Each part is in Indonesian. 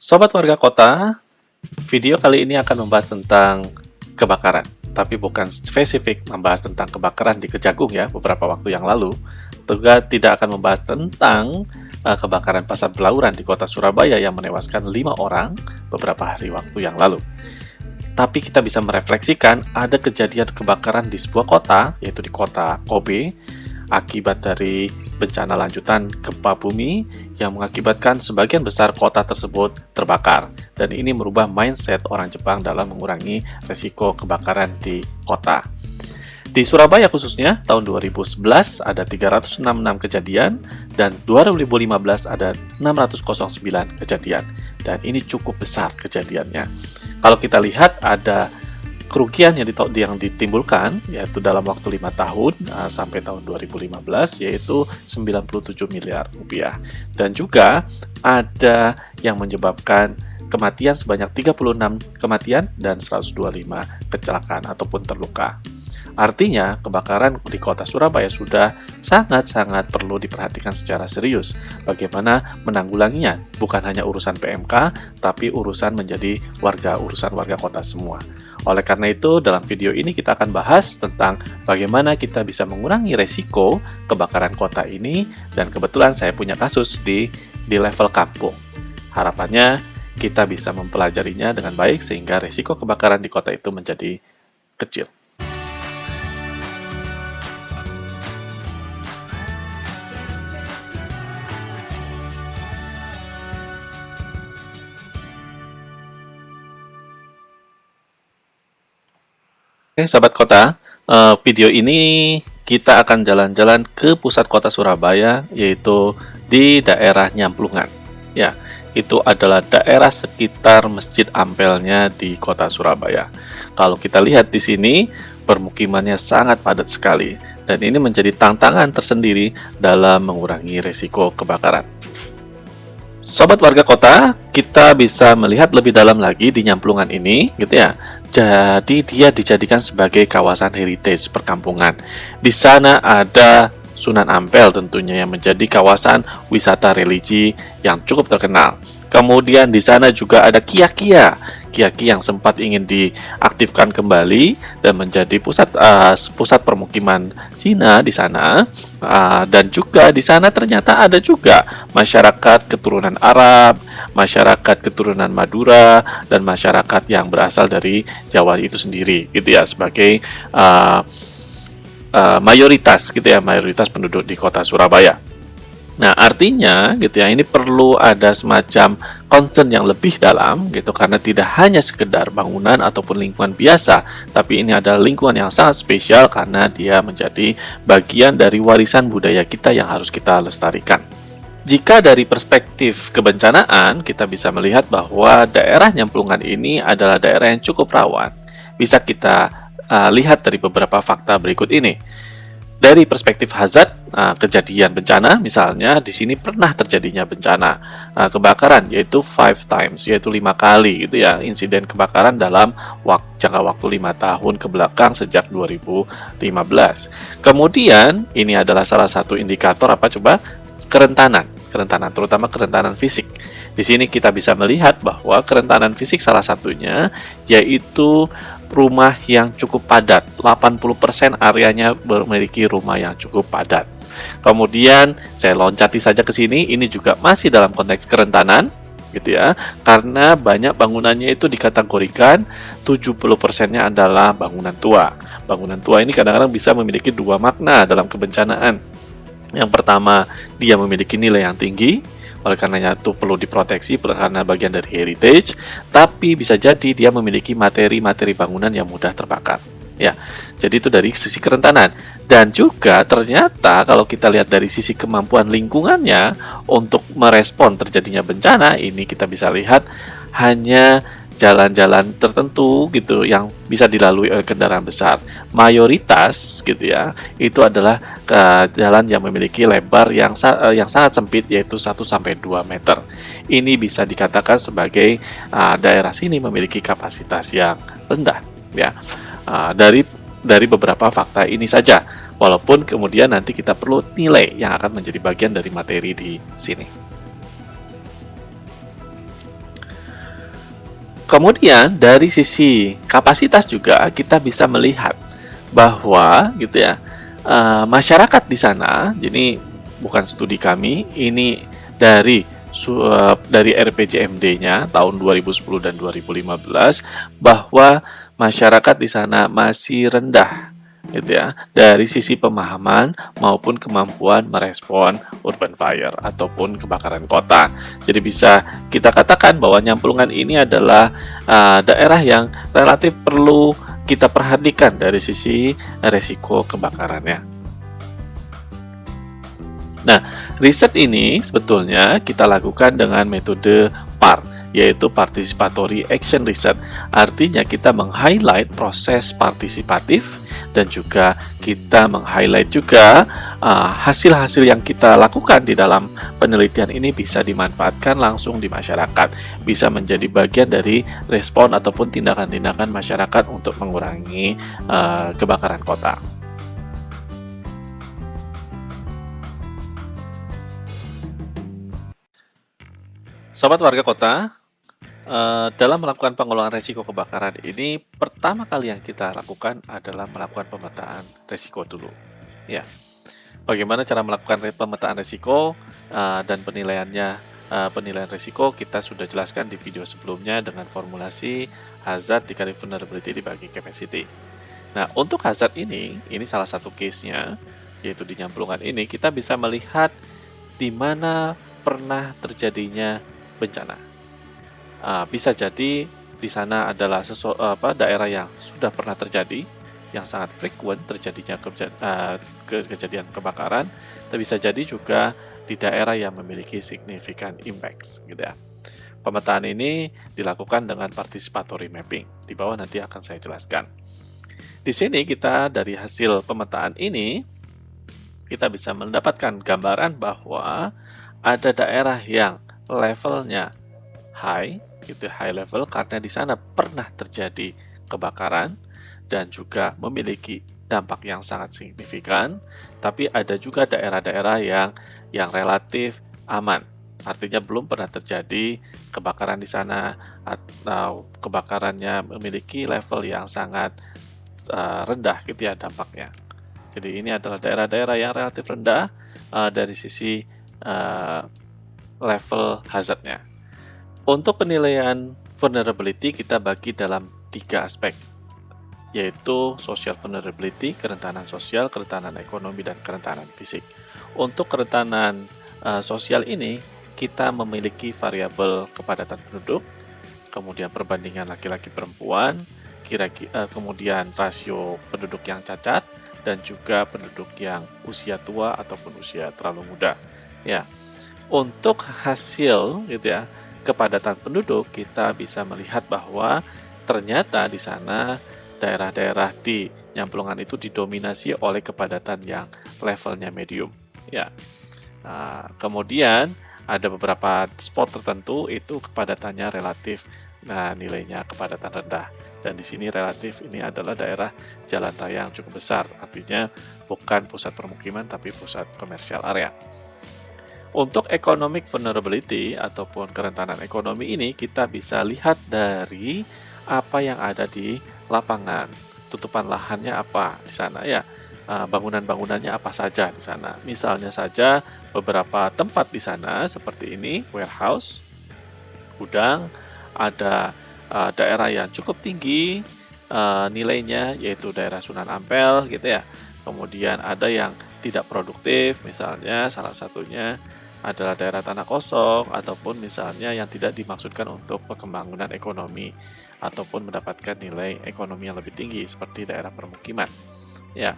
Sobat warga kota, video kali ini akan membahas tentang kebakaran, tapi bukan spesifik membahas tentang kebakaran di Kejagung ya, beberapa waktu yang lalu. Juga tidak akan membahas tentang kebakaran pasar Belauran di kota Surabaya yang menewaskan 5 orang beberapa hari waktu yang lalu. Tapi kita bisa merefleksikan ada kejadian kebakaran di sebuah kota, yaitu di kota Kobe, akibat dari bencana lanjutan gempa bumi yang mengakibatkan sebagian besar kota tersebut terbakar. Dan ini merubah mindset orang Jepang dalam mengurangi resiko kebakaran di kota. Di Surabaya khususnya, tahun 2011 ada 366 kejadian, dan 2015 ada 609 kejadian. Dan ini cukup besar kejadiannya. Kalau kita lihat ada kerugian yang ditimbulkan, yaitu dalam waktu 5 tahun sampai tahun 2015, yaitu 97 miliar rupiah. Dan juga ada yang menyebabkan kematian sebanyak 36 kematian dan 125 kecelakaan ataupun terluka. Artinya, kebakaran di kota Surabaya sudah sangat-sangat perlu diperhatikan secara serius. Bagaimana menanggulanginya? Bukan hanya urusan PMK, tapi urusan warga kota semua. Oleh karena itu, dalam video ini kita akan bahas tentang bagaimana kita bisa mengurangi resiko kebakaran kota ini, dan kebetulan saya punya kasus di level kampung. Harapannya, kita bisa mempelajarinya dengan baik sehingga resiko kebakaran di kota itu menjadi kecil. Oke, sahabat kota, video ini kita akan jalan-jalan ke pusat kota Surabaya, yaitu di daerah Nyamplungan. Ya, itu adalah daerah sekitar Masjid Ampelnya di kota Surabaya. Kalau kita lihat di sini, permukimannya sangat padat sekali, dan ini menjadi tantangan tersendiri dalam mengurangi resiko kebakaran. Sobat warga kota, kita bisa melihat lebih dalam lagi di Nyamplungan ini, gitu ya. Jadi dia dijadikan sebagai kawasan heritage perkampungan. Di sana ada Sunan Ampel tentunya yang menjadi kawasan wisata religi yang cukup terkenal. Kemudian di sana juga ada Kia-Kia yang sempat ingin diaktifkan kembali dan menjadi pusat permukiman Cina di sana. Dan juga di sana ternyata ada juga masyarakat keturunan Arab, masyarakat keturunan Madura, dan masyarakat yang berasal dari Jawa itu sendiri, gitu ya, sebagai mayoritas penduduk di kota Surabaya. Nah, artinya gitu ya, ini perlu ada semacam concern yang lebih dalam gitu, karena tidak hanya sekedar bangunan ataupun lingkungan biasa, tapi ini adalah lingkungan yang sangat spesial karena dia menjadi bagian dari warisan budaya kita yang harus kita lestarikan. Jika dari perspektif kebencanaan, kita bisa melihat bahwa daerah Nyamplungan ini adalah daerah yang cukup rawan. Bisa kita lihat dari beberapa fakta berikut ini. Dari perspektif hazard, kejadian bencana, misalnya di sini pernah terjadinya bencana kebakaran, yaitu 5 times, yaitu 5 kali gitu ya, insiden kebakaran dalam jangka waktu 5 tahun ke belakang sejak 2015. Kemudian ini adalah salah satu indikator apa coba? Kerentanan, terutama kerentanan fisik. Di sini kita bisa melihat bahwa kerentanan fisik salah satunya yaitu rumah yang cukup padat. 80% areanya memiliki rumah yang cukup padat. Kemudian saya loncati saja ke sini, ini juga masih dalam konteks kerentanan gitu ya. Karena banyak bangunannya itu dikategorikan 70%-nya adalah bangunan tua. Bangunan tua ini kadang-kadang bisa memiliki dua makna dalam kebencanaan. Yang pertama, dia memiliki nilai yang tinggi, oleh karenanya itu perlu diproteksi karena bagian dari heritage, tapi bisa jadi dia memiliki materi-materi bangunan yang mudah terbakar. Ya, jadi itu dari sisi kerentanan. Dan juga ternyata kalau kita lihat dari sisi kemampuan lingkungannya untuk merespon terjadinya bencana, ini kita bisa lihat hanya jalan-jalan tertentu gitu yang bisa dilalui oleh kendaraan besar. Mayoritas gitu ya, itu adalah jalan yang memiliki lebar yang sangat sempit, yaitu 1-2 meter. Ini bisa dikatakan sebagai daerah sini memiliki kapasitas yang rendah ya. Dari beberapa fakta ini saja. Walaupun kemudian nanti kita perlu nilai yang akan menjadi bagian dari materi di sini. Kemudian dari sisi kapasitas juga kita bisa melihat bahwa gitu ya, masyarakat di sana, jadi bukan studi kami, ini dari dari RPJMD-nya tahun 2010 dan 2015, bahwa masyarakat di sana masih rendah gitu ya, dari sisi pemahaman maupun kemampuan merespon urban fire ataupun kebakaran kota. Jadi bisa kita katakan bahwa Nyamplungan ini adalah daerah yang relatif perlu kita perhatikan dari sisi resiko kebakarannya. Nah, riset ini sebetulnya kita lakukan dengan metode PAR, yaitu Participatory Action Research. Artinya kita meng-highlight proses partisipatif dan juga kita meng-highlight juga hasil-hasil yang kita lakukan di dalam penelitian ini bisa dimanfaatkan langsung di masyarakat, bisa menjadi bagian dari respon ataupun tindakan-tindakan masyarakat untuk mengurangi kebakaran kota. Sobat warga kota, dalam melakukan pengelolaan risiko kebakaran ini, pertama kali yang kita lakukan adalah melakukan pemetaan risiko dulu. Ya, bagaimana cara melakukan pemetaan risiko dan penilaiannya? Penilaian risiko kita sudah jelaskan di video sebelumnya dengan formulasi hazard dikali vulnerability dibagi capacity. Nah, untuk hazard ini salah satu case-nya, yaitu di Nyamplungan ini, kita bisa melihat di mana pernah terjadinya bencana. Bisa jadi di sana adalah daerah yang sudah pernah terjadi, yang sangat frequent terjadinya kejadian kebakaran, dan bisa jadi juga di daerah yang memiliki significant impacts, gitu ya. Pemetaan ini dilakukan dengan participatory mapping. Di bawah nanti akan saya jelaskan. Di sini kita dari hasil pemetaan ini kita bisa mendapatkan gambaran bahwa ada daerah yang levelnya high, gitu, high level karena di sana pernah terjadi kebakaran dan juga memiliki dampak yang sangat signifikan. Tapi ada juga daerah-daerah yang relatif aman, artinya belum pernah terjadi kebakaran di sana atau kebakarannya memiliki level yang sangat rendah, gitu ya dampaknya. Jadi ini adalah daerah-daerah yang relatif rendah dari sisi level hazardnya. Untuk penilaian vulnerability kita bagi dalam 3 aspek, yaitu social vulnerability, kerentanan sosial, kerentanan ekonomi, dan kerentanan fisik. Untuk kerentanan sosial ini kita memiliki variabel kepadatan penduduk, kemudian perbandingan laki-laki perempuan, kemudian rasio penduduk yang cacat, dan juga penduduk yang usia tua ataupun usia terlalu muda. Ya, untuk hasil gitu ya, kepadatan penduduk kita bisa melihat bahwa ternyata di sana daerah-daerah di Nyamplungan itu didominasi oleh kepadatan yang levelnya medium. Ya, kemudian ada beberapa spot tertentu itu kepadatannya relatif, nilainya kepadatan rendah. Dan di sini relatif ini adalah daerah jalan raya yang cukup besar, artinya bukan pusat permukiman tapi pusat komersial area. Untuk economic vulnerability ataupun kerentanan ekonomi ini kita bisa lihat dari apa yang ada di lapangan. Tutupan lahannya apa di sana ya? Bangunan-bangunannya apa saja di sana. Misalnya saja beberapa tempat di sana seperti ini, warehouse, gudang, ada daerah yang cukup tinggi nilainya yaitu daerah Sunan Ampel gitu ya. Kemudian ada yang tidak produktif, misalnya salah satunya adalah daerah tanah kosong ataupun misalnya yang tidak dimaksudkan untuk pembangunan ekonomi ataupun mendapatkan nilai ekonomi yang lebih tinggi seperti daerah permukiman. Ya.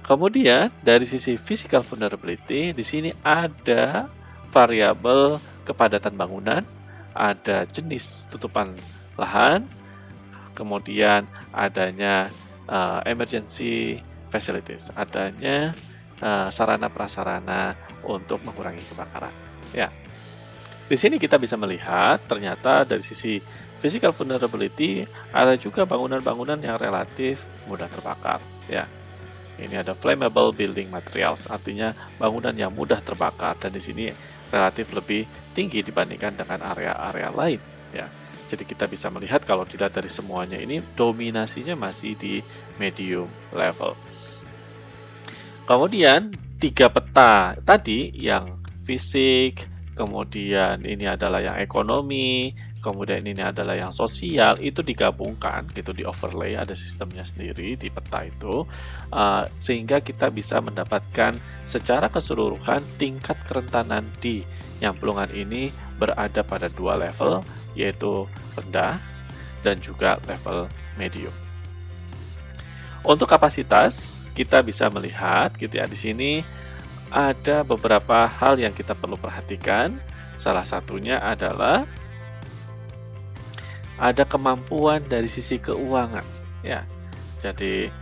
Kemudian dari sisi physical vulnerability di sini ada variabel kepadatan bangunan, ada jenis tutupan lahan, kemudian adanya emergency facilities, adanya sarana prasarana untuk mengurangi kebakaran. Ya, di sini kita bisa melihat ternyata dari sisi physical vulnerability ada juga bangunan-bangunan yang relatif mudah terbakar. Ya, ini ada flammable building materials, artinya bangunan yang mudah terbakar dan di sini relatif lebih tinggi dibandingkan dengan area-area lain. Ya, Jadi kita bisa melihat kalau dilihat dari semuanya ini dominasinya masih di medium level. Kemudian 3 peta tadi yang fisik, kemudian ini adalah yang ekonomi, kemudian ini adalah yang sosial, itu digabungkan gitu, di overlay, ada sistemnya sendiri di peta itu, sehingga kita bisa mendapatkan secara keseluruhan tingkat kerentanan di nyamplungan ini berada pada 2 level, yaitu rendah dan juga level medium. Untuk kapasitas, kita bisa melihat gitu ya, di sini ada beberapa hal yang kita perlu perhatikan. Salah satunya adalah ada kemampuan dari sisi keuangan, ya. Jadi,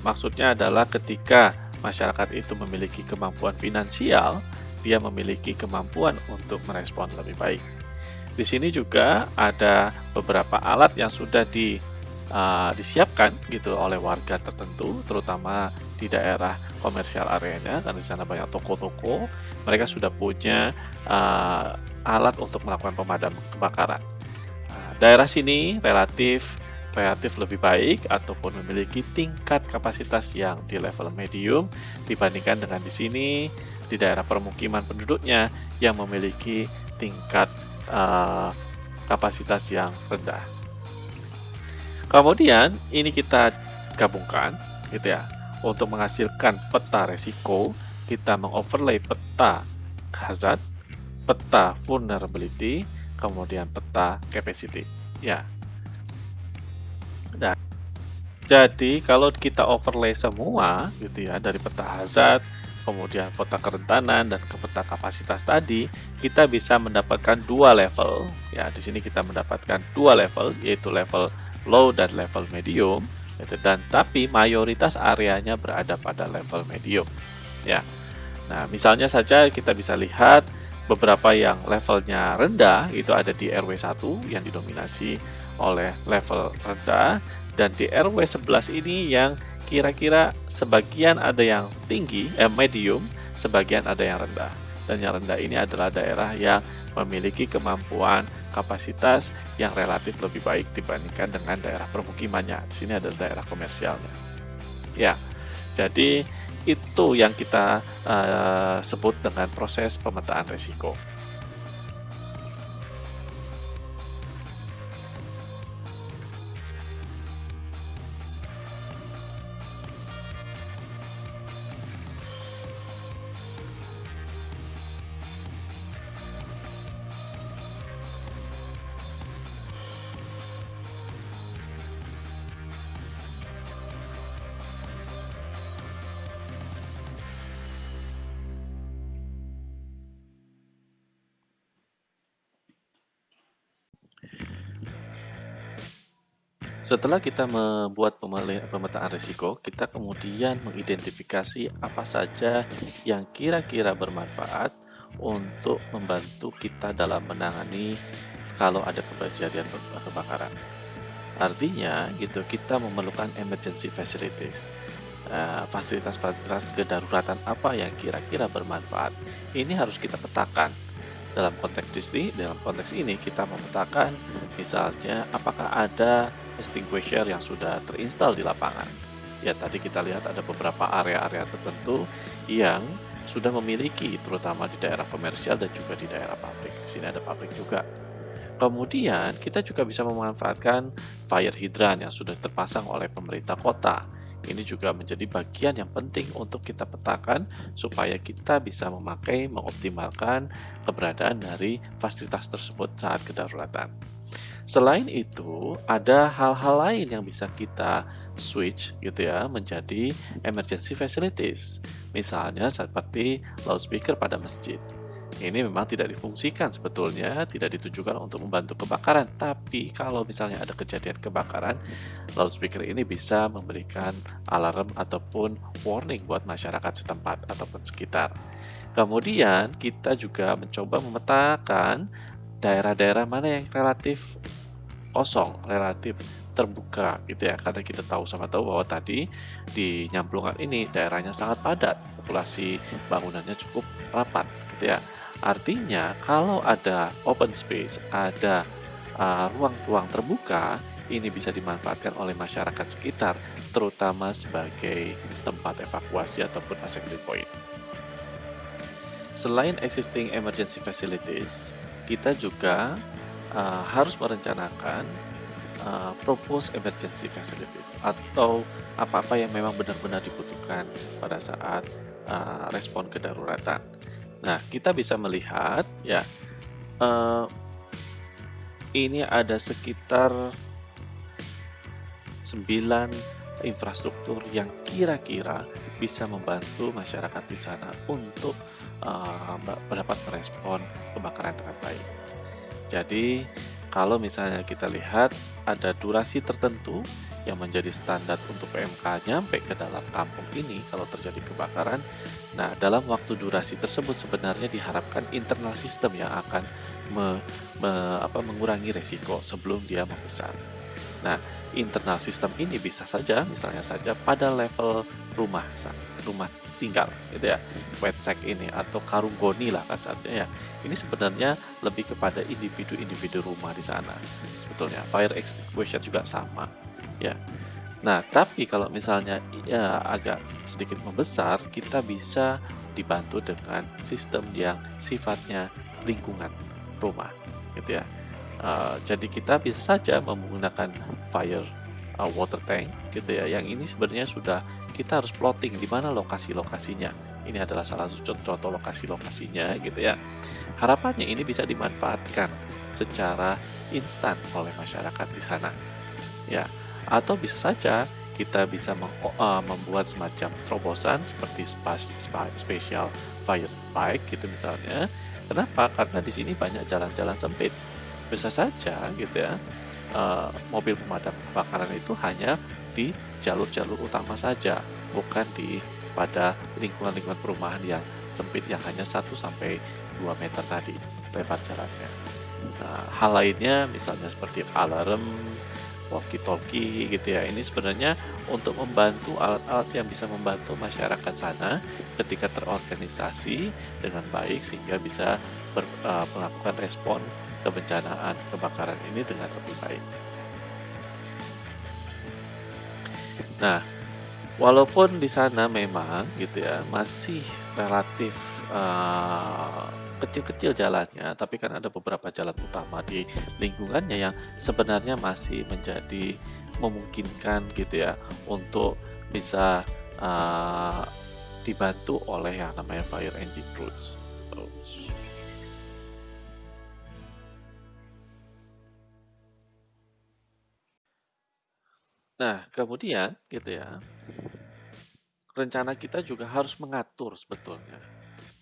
maksudnya adalah ketika masyarakat itu memiliki kemampuan finansial, dia memiliki kemampuan untuk merespon lebih baik. Di sini juga ada beberapa alat yang sudah disiapkan gitu oleh warga tertentu, terutama di daerah komersial areanya, karena di sana banyak toko-toko. Mereka sudah punya alat untuk melakukan pemadam kebakaran. Daerah sini relatif lebih baik ataupun memiliki tingkat kapasitas yang di level medium dibandingkan dengan di sini di daerah permukiman penduduknya yang memiliki tingkat kapasitas yang rendah. Kemudian ini kita gabungkan gitu ya. Untuk menghasilkan peta resiko, kita mengoverlay peta hazard, peta vulnerability, kemudian peta capacity. Ya. Nah, jadi kalau kita overlay semua gitu ya, dari peta hazard, kemudian peta kerentanan dan ke peta kapasitas tadi, kita bisa mendapatkan 2 level. Ya, di sini kita mendapatkan 2 level, yaitu level low dan level medium. Dan tapi mayoritas areanya berada pada level medium, ya. Nah, misalnya saja kita bisa lihat beberapa yang levelnya rendah itu ada di RW 1 yang didominasi oleh level rendah, dan di RW 11 ini yang kira-kira sebagian ada yang tinggi, medium, sebagian ada yang rendah. Dan yang rendah ini adalah daerah yang memiliki kemampuan kapasitas yang relatif lebih baik dibandingkan dengan daerah permukimannya. Di sini adalah daerah komersialnya. Ya, jadi itu yang kita sebut dengan proses pemetaan risiko. Setelah kita membuat pemetaan risiko, kita kemudian mengidentifikasi apa saja yang kira-kira bermanfaat untuk membantu kita dalam menangani kalau ada kejadian kebakaran. Artinya, gitu, kita memerlukan emergency facilities. Fasilitas-fasilitas kedaruratan apa yang kira-kira bermanfaat. Ini harus kita petakan. Dalam konteks ini kita memetakan misalnya apakah ada extinguisher yang sudah terinstal di lapangan. Ya, tadi kita lihat ada beberapa area-area tertentu yang sudah memiliki, terutama di daerah komersial dan juga di daerah pabrik. Di sini ada pabrik juga. Kemudian kita juga bisa memanfaatkan fire hydrant yang sudah terpasang oleh pemerintah kota. Ini juga menjadi bagian yang penting untuk kita petakan supaya kita bisa mengoptimalkan keberadaan dari fasilitas tersebut saat kedaruratan. Selain itu, ada hal-hal lain yang bisa kita switch gitu ya menjadi emergency facilities. Misalnya seperti loudspeaker pada masjid. Ini memang tidak difungsikan sebetulnya, tidak ditujukan untuk membantu kebakaran. Tapi kalau misalnya ada kejadian kebakaran, loudspeaker ini bisa memberikan alarm ataupun warning buat masyarakat setempat ataupun sekitar. Kemudian kita juga mencoba memetakan daerah-daerah mana yang relatif kosong, relatif terbuka gitu ya. Karena kita tahu bahwa tadi di Nyamplungan ini daerahnya sangat padat, populasi bangunannya cukup rapat gitu ya. Artinya kalau ada open space, ada ruang-ruang terbuka ini bisa dimanfaatkan oleh masyarakat sekitar, terutama sebagai tempat evakuasi ataupun assembly point. Selain existing emergency facilities, kita juga harus merencanakan propose emergency facilities atau apa-apa yang memang benar-benar dibutuhkan pada saat respon kedaruratan. Nah, kita bisa melihat ya, eee, ini ada sekitar 9 infrastruktur yang kira-kira bisa membantu masyarakat di sana untuk dapat merespon kebakaran dengan baik. Jadi, kalau misalnya kita lihat ada durasi tertentu yang menjadi standar untuk PMK nyampe ke dalam kampung ini kalau terjadi kebakaran. Nah, dalam waktu durasi tersebut sebenarnya diharapkan internal sistem yang akan mengurangi resiko sebelum dia membesar. Nah, internal sistem ini bisa saja, misalnya saja pada level rumah, rumah tinggal, gitu ya, wet shack ini atau karung goni lah kasarnya ya. Ini sebenarnya lebih kepada individu-individu rumah di sana. Sebetulnya fire extinguisher juga sama, ya. Nah, tapi kalau misalnya ya agak sedikit membesar, kita bisa dibantu dengan sistem yang sifatnya lingkungan rumah, gitu ya. Jadi kita bisa saja menggunakan fire water tank gitu ya, yang ini sebenarnya sudah kita harus plotting di mana lokasi-lokasinya. Ini adalah salah satu contoh lokasi-lokasinya gitu ya. Harapannya ini bisa dimanfaatkan secara instan oleh masyarakat di sana, ya. Atau bisa saja kita bisa membuat semacam terobosan seperti special fire bike gitu misalnya. Kenapa? Karena di sini banyak jalan-jalan sempit. Bisa saja gitu ya, mobil pemadam kebakaran itu hanya di jalur-jalur utama saja, bukan pada lingkungan-lingkungan perumahan yang sempit yang hanya 1 sampai 2 meter tadi lebar jalannya. Nah, hal lainnya misalnya seperti alarm, walkie-talkie gitu ya, ini sebenarnya untuk membantu alat-alat yang bisa membantu masyarakat sana ketika terorganisasi dengan baik sehingga bisa melakukan respon kebencanaan kebakaran ini dengan lebih baik. Nah, walaupun di sana memang gitu ya, masih relatif, kecil-kecil jalannya, tapi kan ada beberapa jalan utama di lingkungannya yang sebenarnya masih menjadi memungkinkan gitu ya, untuk bisa, eee, dibantu oleh yang namanya fire engine routes. Terus nah, kemudian gitu ya, rencana kita juga harus mengatur sebetulnya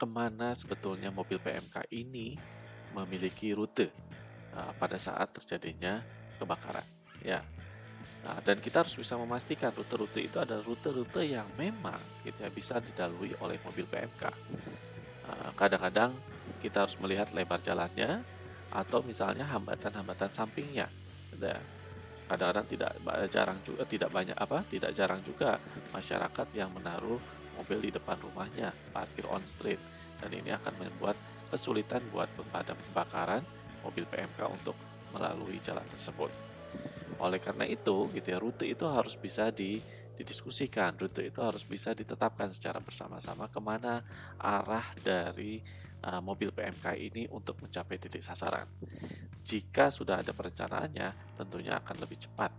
kemana sebetulnya mobil PMK ini memiliki rute pada saat terjadinya kebakaran. Ya, nah, dan kita harus bisa memastikan rute-rute itu adalah rute-rute yang memang gitu ya, bisa dilalui oleh mobil PMK. Kadang-kadang kita harus melihat lebar jalannya atau misalnya hambatan-hambatan sampingnya. Gitu ya. Kadang-kadang tidak jarang juga masyarakat yang menaruh mobil di depan rumahnya, parkir on street, dan ini akan membuat kesulitan buat pemadam kebakaran mobil PMK untuk melalui jalan tersebut. Oleh karena itu, gitu ya, rute itu harus bisa didiskusikan, rute itu harus bisa ditetapkan secara bersama-sama kemana arah dari mobil PMK ini untuk mencapai titik sasaran. Jika sudah ada perencanaannya, tentunya akan lebih cepat.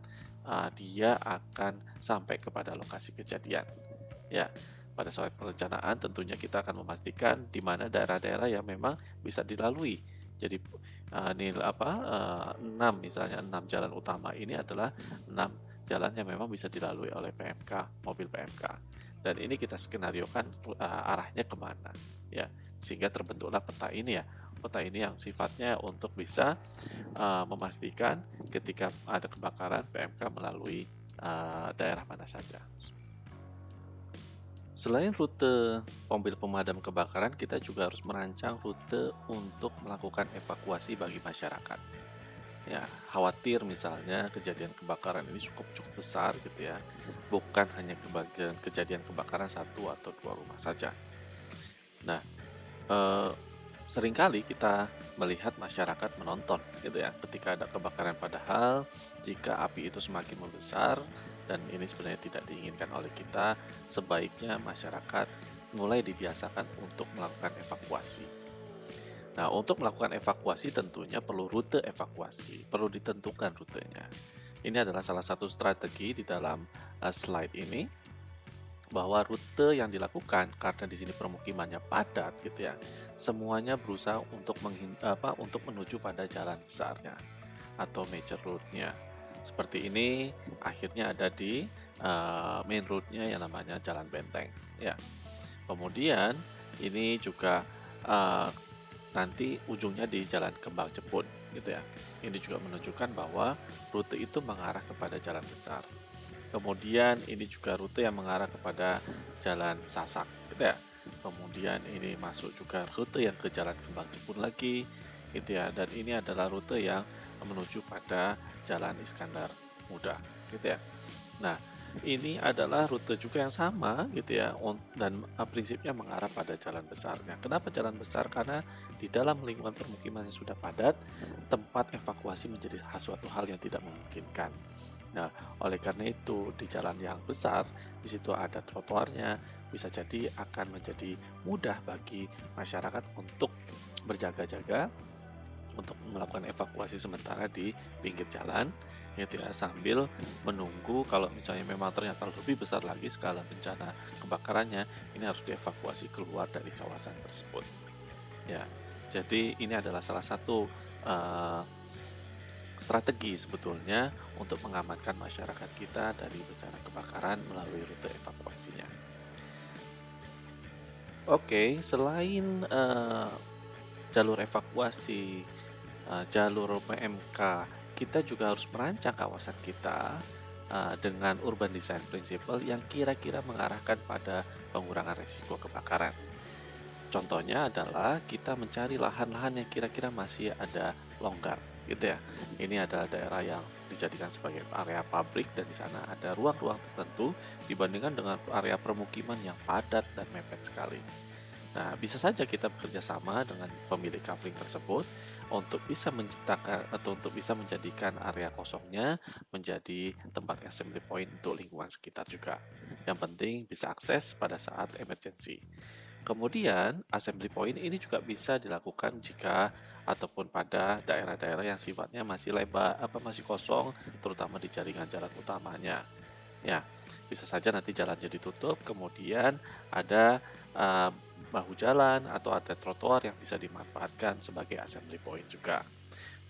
Dia akan sampai kepada lokasi kejadian. Ya, pada saat perencanaan tentunya kita akan memastikan di mana daerah-daerah yang memang bisa dilalui. Jadi 6 misalnya 6 jalan utama ini adalah 6 jalan yang memang bisa dilalui oleh PMK, mobil PMK. Dan ini kita skenariokan arahnya kemana, ya, sehingga terbentuklah peta ini ya. Peta ini yang sifatnya untuk bisa memastikan ketika ada kebakaran PMK melalui daerah mana saja. Selain rute mobil pemadam kebakaran, kita juga harus merancang rute untuk melakukan evakuasi bagi masyarakat. Ya, khawatir misalnya kejadian kebakaran ini cukup cukup besar gitu ya. Bukan hanya kejadian kebakaran 1 atau 2 rumah saja. Nah, eh, Seringkali kita melihat masyarakat menonton gitu ya ketika ada kebakaran, padahal jika api itu semakin membesar dan ini sebenarnya tidak diinginkan oleh kita, sebaiknya masyarakat mulai dibiasakan untuk melakukan evakuasi. Nah, untuk melakukan evakuasi tentunya perlu rute evakuasi, perlu ditentukan rutenya. Ini adalah salah satu strategi di dalam slide ini, bahwa rute yang dilakukan karena di sini permukimannya padat gitu ya. Semuanya berusaha untuk untuk menuju pada jalan besarnya atau major road-nya. Seperti ini akhirnya ada di main road-nya yang namanya Jalan Benteng ya. Kemudian ini juga eh, nanti ujungnya di Jalan Kembang Jepun gitu ya. Ini juga menunjukkan bahwa rute itu mengarah kepada jalan besar. Kemudian ini juga rute yang mengarah kepada Jalan Sasak gitu ya. Kemudian ini masuk juga rute yang ke Jalan Kembang Jepun lagi gitu ya. Dan ini adalah rute yang menuju pada Jalan Iskandar Muda gitu ya. Nah, ini adalah rute juga yang sama gitu ya, dan prinsipnya mengarah pada jalan besarnya. Kenapa jalan besar? Karena di dalam lingkungan permukiman yang sudah padat, tempat evakuasi menjadi suatu hal yang tidak memungkinkan. Nah, oleh karena itu di jalan yang besar, di situ ada trotoarnya, bisa jadi akan menjadi mudah bagi masyarakat untuk berjaga-jaga untuk melakukan evakuasi sementara di pinggir jalan gitu ya, sambil menunggu kalau misalnya memang ternyata lebih besar lagi skala bencana kebakarannya, ini harus dievakuasi keluar dari kawasan tersebut ya. Jadi ini adalah salah satu eh, strategi sebetulnya untuk mengamankan masyarakat kita dari bencana kebakaran melalui rute evakuasinya. Oke, selain jalur evakuasi, jalur PMK, kita juga harus merancang kawasan kita dengan urban design principle yang kira-kira mengarahkan pada pengurangan risiko kebakaran. Contohnya adalah kita mencari lahan-lahan yang kira-kira masih ada longgar, gitu ya. Ini adalah daerah yang dijadikan sebagai area pabrik dan di sana ada ruang-ruang tertentu dibandingkan dengan area permukiman yang padat dan mepet sekali. Nah, bisa saja kita bekerja sama dengan pemilik kafling tersebut untuk bisa menciptakan atau untuk bisa menjadikan area kosongnya menjadi tempat assembly point untuk lingkungan sekitar juga. Yang penting bisa akses pada saat emergency. Kemudian, assembly point ini juga bisa dilakukan jika ataupun pada daerah-daerah yang sifatnya masih lebar, masih kosong, terutama di jaringan jalan utamanya. Ya, bisa saja nanti jalannya ditutup, kemudian ada eh, bahu jalan atau ada trotoar yang bisa dimanfaatkan sebagai assembly point juga.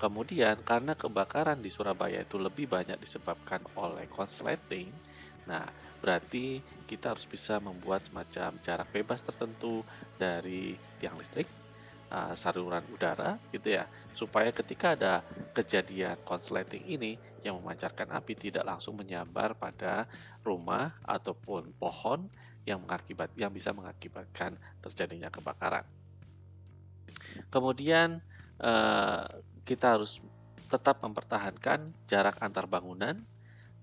Kemudian karena kebakaran di Surabaya itu lebih banyak disebabkan oleh konsleting, nah berarti kita harus bisa membuat semacam jarak bebas tertentu dari tiang listrik, saluran udara gitu ya, supaya ketika ada kejadian konsleting ini yang memancarkan api tidak langsung menyambar pada rumah ataupun pohon yang bisa mengakibatkan terjadinya kebakaran. Kemudian eh, kita harus tetap mempertahankan jarak antar bangunan.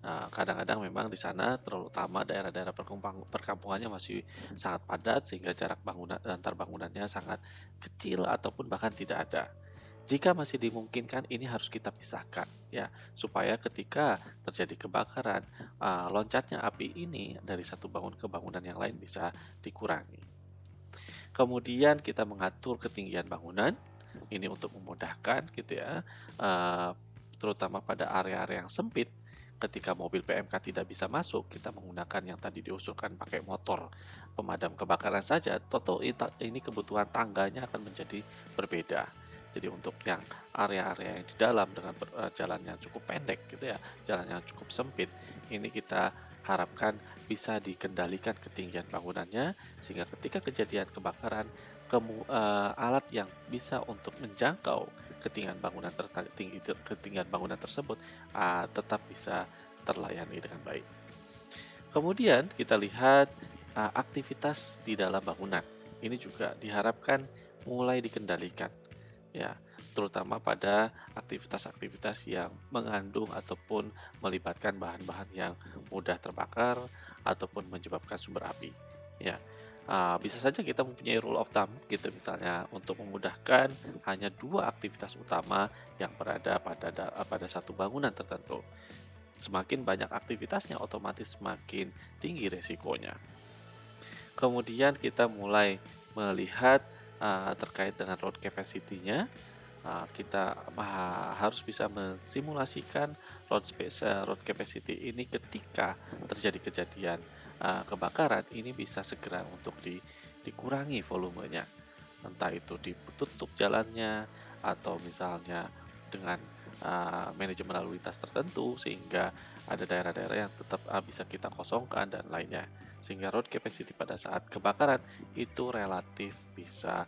Nah, kadang-kadang memang di sana terutama daerah-daerah perkampungannya masih sangat padat sehingga jarak bangunan antar bangunannya sangat kecil ataupun bahkan tidak ada. Jika masih dimungkinkan ini harus kita pisahkan ya, supaya ketika terjadi kebakaran, loncatnya api ini dari satu bangun ke bangunan yang lain bisa dikurangi. Kemudian kita mengatur ketinggian bangunan, ini untuk memudahkan gitu ya, terutama pada area-area yang sempit. Ketika mobil PMK tidak bisa masuk, kita menggunakan yang tadi diusulkan pakai motor pemadam kebakaran saja. Toto ini kebutuhan tangganya akan menjadi berbeda. Jadi untuk yang area-area yang di dalam dengan jalan yang cukup pendek gitu ya, jalan yang cukup sempit, ini kita harapkan bisa dikendalikan ketinggian bangunannya sehingga ketika kejadian kebakaran alat yang bisa untuk menjangkau ketinggian bangunan tersebut tetap bisa terlayani dengan baik. Kemudian kita lihat aktivitas di dalam bangunan. Ini juga diharapkan mulai dikendalikan ya, terutama pada aktivitas-aktivitas yang mengandung ataupun melibatkan bahan-bahan yang mudah terbakar ataupun menyebabkan sumber api. Ya, Bisa saja kita mempunyai rule of thumb gitu misalnya untuk memudahkan hanya 2 aktivitas utama yang berada pada satu bangunan tertentu. Semakin banyak aktivitasnya otomatis semakin tinggi resikonya. Kemudian kita mulai melihat, terkait dengan load capacity-nya, kita harus bisa mensimulasikan load capacity ini ketika terjadi kejadian, kebakaran, ini bisa segera untuk dikurangi volumenya. Entah itu ditutup jalannya atau misalnya dengan, manajemen lalu lintas tertentu sehingga ada daerah-daerah yang tetap, bisa kita kosongkan dan lainnya. Sehingga road capacity pada saat kebakaran itu relatif bisa,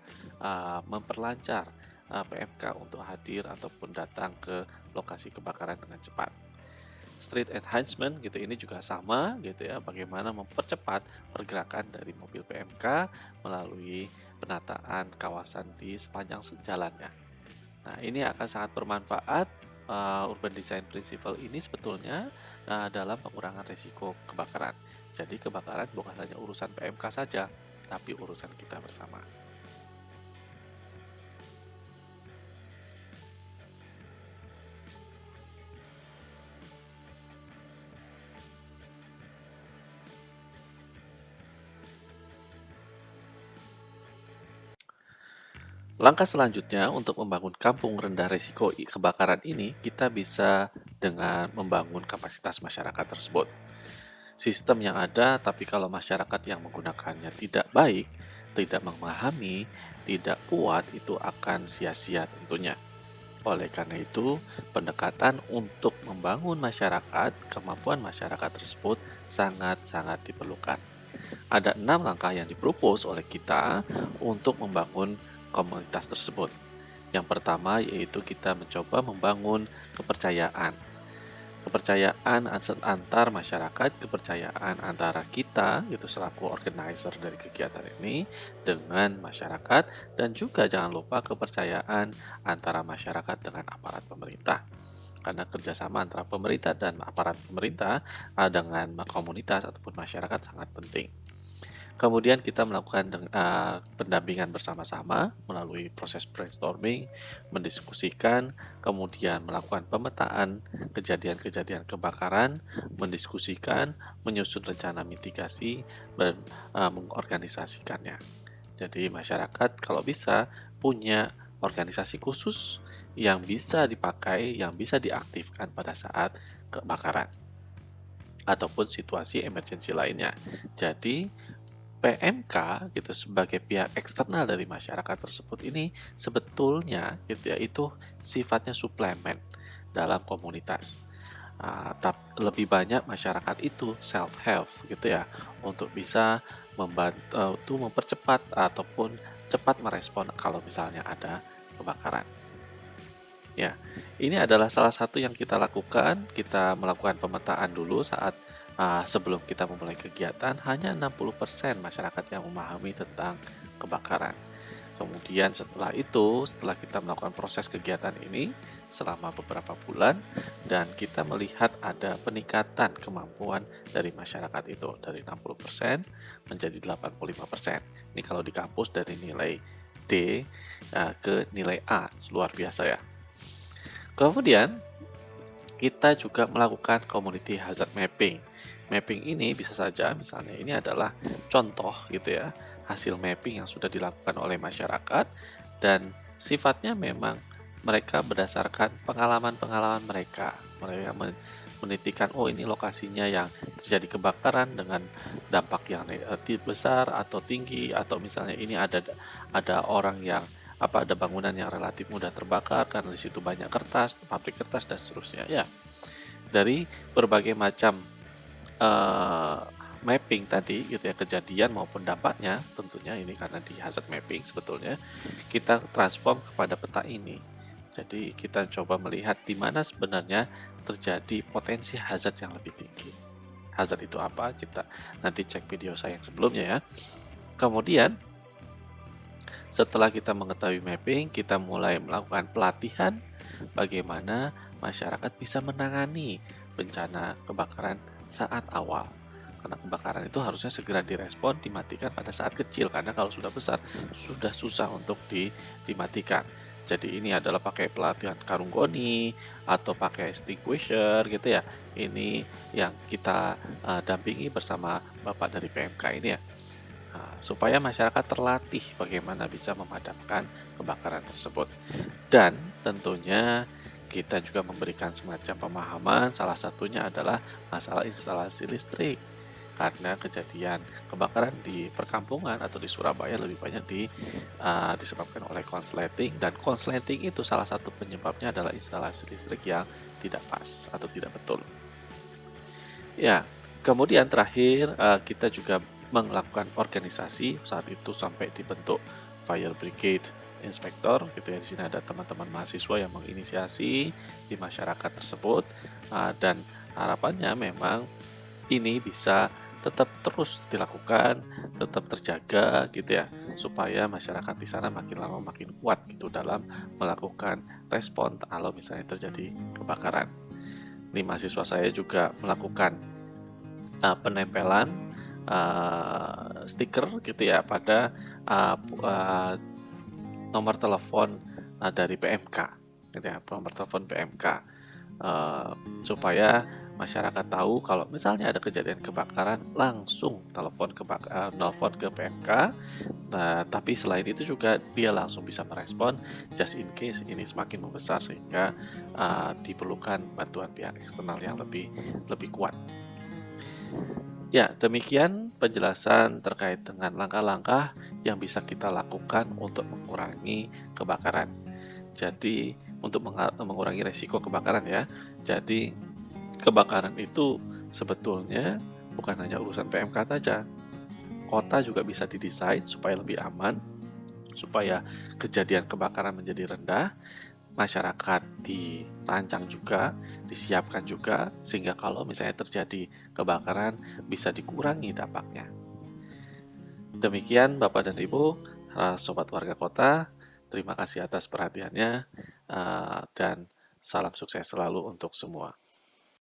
memperlancar, PMK untuk hadir ataupun datang ke lokasi kebakaran dengan cepat. Street enhancement gitu ini juga sama gitu ya, bagaimana mempercepat pergerakan dari mobil PMK melalui penataan kawasan di sepanjang jalannya. Nah, ini akan sangat bermanfaat, urban design principle ini sebetulnya, dalam pengurangan risiko kebakaran. Jadi kebakaran bukan hanya urusan PMK saja, tapi urusan kita bersama. Langkah selanjutnya untuk membangun kampung rendah risiko kebakaran ini, kita bisa dengan membangun kapasitas masyarakat tersebut. Sistem yang ada, tapi kalau masyarakat yang menggunakannya tidak baik, tidak memahami, tidak kuat, itu akan sia-sia tentunya. Oleh karena itu, pendekatan untuk membangun masyarakat, kemampuan masyarakat tersebut sangat-sangat diperlukan. Ada 6 langkah yang dipropos oleh kita untuk membangun komunitas tersebut. Yang pertama yaitu kita mencoba membangun kepercayaan. Kepercayaan antar masyarakat, kepercayaan antara kita gitu selaku organizer dari kegiatan ini dengan masyarakat dan juga jangan lupa kepercayaan antara masyarakat dengan aparat pemerintah. Karena kerjasama antara pemerintah dan aparat pemerintah dengan komunitas ataupun masyarakat sangat penting. Kemudian kita melakukan pendampingan bersama-sama melalui proses brainstorming, mendiskusikan, kemudian melakukan pemetaan kejadian-kejadian kebakaran, mendiskusikan, menyusun rencana mitigasi, dan mengorganisasikannya. Jadi masyarakat kalau bisa punya organisasi khusus yang bisa dipakai, yang bisa diaktifkan pada saat kebakaran ataupun situasi emergensi lainnya. Jadi PMK gitu sebagai pihak eksternal dari masyarakat tersebut ini sebetulnya gitu ya itu sifatnya suplemen dalam komunitas. Lebih banyak masyarakat itu self help gitu ya untuk bisa membantu mempercepat ataupun cepat merespon kalau misalnya ada kebakaran. Ya, ini adalah salah satu yang kita lakukan. Kita melakukan pemetaan dulu saat sebelum kita memulai kegiatan, hanya 60% masyarakat yang memahami tentang kebakaran. Kemudian setelah itu, setelah kita melakukan proses kegiatan ini selama beberapa bulan dan kita melihat ada peningkatan kemampuan dari masyarakat itu dari 60% menjadi 85%. Ini kalau di kampus dari nilai D ke nilai A, luar biasa ya. Kemudian kita juga melakukan community hazard mapping. Mapping ini bisa saja misalnya ini adalah contoh gitu ya, hasil mapping yang sudah dilakukan oleh masyarakat dan sifatnya memang mereka berdasarkan pengalaman-pengalaman mereka. Mereka menitikan, oh ini lokasinya yang terjadi kebakaran dengan dampak yang besar atau tinggi atau misalnya ini ada orang yang ada bangunan yang relatif mudah terbakar karena di situ banyak kertas, pabrik kertas dan seterusnya. Ya, dari berbagai macam mapping tadi gitu ya kejadian maupun dampaknya tentunya ini karena di hazard mapping sebetulnya kita transform kepada peta ini. Jadi kita coba melihat di mana sebenarnya terjadi potensi hazard yang lebih tinggi. Hazard itu apa? Kita nanti cek video saya yang sebelumnya ya. Kemudian setelah kita mengetahui mapping, kita mulai melakukan pelatihan bagaimana masyarakat bisa menangani bencana kebakaran saat awal. Karena kebakaran itu harusnya segera direspon, dimatikan pada saat kecil, karena kalau sudah besar, sudah susah untuk dimatikan. Jadi ini adalah pakai pelatihan karung goni, atau pakai extinguisher gitu ya. Ini yang kita dampingi bersama Bapak dari PMK ini ya. Supaya masyarakat terlatih bagaimana bisa memadamkan kebakaran tersebut. Dan tentunya kita juga memberikan semacam pemahaman, salah satunya adalah masalah instalasi listrik. Karena kejadian kebakaran di perkampungan atau di Surabaya lebih banyak disebabkan oleh konsleting, dan konsleting itu salah satu penyebabnya adalah instalasi listrik yang tidak pas atau tidak betul. Ya, kemudian terakhir, kita juga melakukan organisasi, saat itu sampai dibentuk Fire Brigade Inspector gitu ya. Di sini ada teman-teman mahasiswa yang menginisiasi di masyarakat tersebut, dan harapannya memang ini bisa tetap terus dilakukan, tetap terjaga gitu ya, supaya masyarakat di sana makin lama makin kuat gitu dalam melakukan respon kalau misalnya terjadi kebakaran. Ini mahasiswa saya juga melakukan penempelan stiker gitu ya pada nomor telepon dari PMK gitu ya, nomor telepon PMK, eee, supaya masyarakat tahu kalau misalnya ada kejadian kebakaran langsung nelpon ke PMK. Tapi selain itu juga dia langsung bisa merespon just in case ini semakin membesar, sehingga diperlukan bantuan pihak eksternal yang lebih lebih kuat. Ya, demikian penjelasan terkait dengan langkah-langkah yang bisa kita lakukan untuk mengurangi kebakaran. Jadi, untuk mengurangi resiko kebakaran ya. Jadi, kebakaran itu sebetulnya bukan hanya urusan PMK saja. Kota juga bisa didesain supaya lebih aman, supaya kejadian kebakaran menjadi rendah. Masyarakat dirancang juga, disiapkan juga, sehingga kalau misalnya terjadi kebakaran bisa dikurangi dampaknya. Demikian Bapak dan Ibu, Sobat Warga Kota, terima kasih atas perhatiannya, dan salam sukses selalu untuk semua.